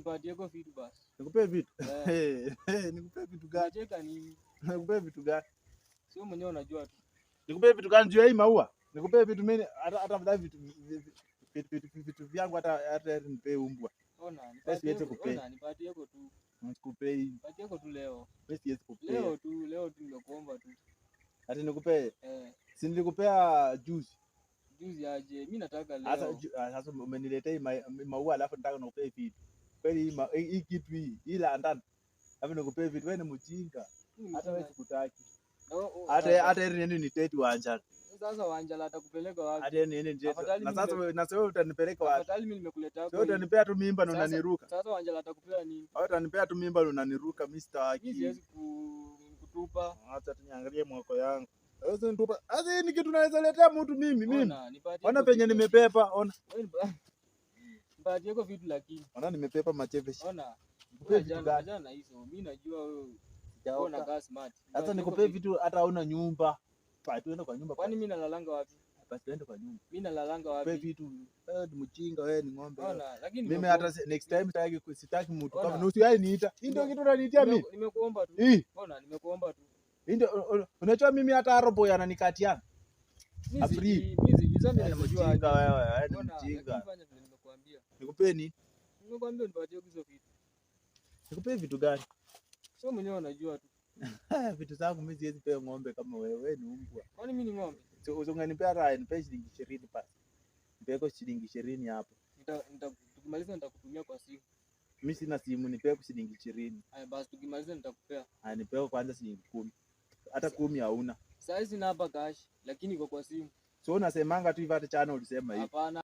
nipatie kwa vitu basi. Nikupe vitu? Nikupe vitu gani? Unacheka nini? Nikupe vitu gani? Sio mwenyewe unajua tu. Nikupe vitu gani juu ya hii maua? Nikupe vitu mimi hata vitu vyangu hata nipe umbwa. Ona, nipatie kwa tu. Nikupe. Nipatie kwa tu leo. Mimi siwezi kupe. Leo tu nimekuomba tu. Ati nikupe? Si nilikupea juzi. Juzi aje? Mimi nataka leo. Sasa umeniletea maua alafu nataka nikupe vitu. Kweli hii kitu hii la ndani. Alafu nikupe vitu, wewe ni mjinga. Hata wewe sikutaki. Hata nini ni tete Wanjala. Sasa Wanjala atakupeleka wapi? Hata nini ndio. Na sasa wewe utanipeleka wapi? Afadhali mimi nimekuletea hapo. Wewe utanipea tu mimba na unaniruka. Sasa Wanjala atakupea nini? Wewe utanipea tu mimba na unaniruka, Mr. Haki. Mimi siwezi kutupa. Acha tuangalie mwako yangu. Wewe nitupa. Sasa ni kitu naweza letea mtu mimi. Ona penye nimepepa, ona. Nipatie kwa vitu lakini. Ona nimepepa macheveshi. Ona. Jana hizo. Mimi najua wewe una gas smart. Sasa nikupe vitu hata hauna nyumba. Tuende kwa nyumba. Kwani mimi nalalanga wapi? Basi tuende kwa nyumba. Mimi nalalanga wapi? Nikupe vitu. Wewe ni mjinga, wewe ni ng'ombe. Ona, lakini mimi hata next time sitaki mtu kama nusu yai niita. Hii ndio kitu unaniitia mimi. Nimekuomba tu. Ona, nimekuomba tu. Hii ndio unajua mimi hata robo yananikatia. Mimi namjua wewe ni mjinga. Nikupe nini? Nimekuambia nipatie hizo vitu. Nikupe vitu gani? Sio mwenyewe unajua tu. Vitu zangu mimi siwezi pea ng'ombe kama wewe ni umbwa. Kwani mimi ni ng'ombe? Ungenipea hata nipe shilingi 20 basi. Nipeko shilingi 20 hapo. Tukimaliza nitakutumia kwa simu. Mimi sina simu, nipeko shilingi 20. Haya basi tukimaliza nitakupea. Haya nipeko kwanza shilingi 10. Hata 10 hauna. Sasa sina hapa cash, lakini iko kwa simu. So unasemanga tu hivi hata chana ulisema hivi. Hapana.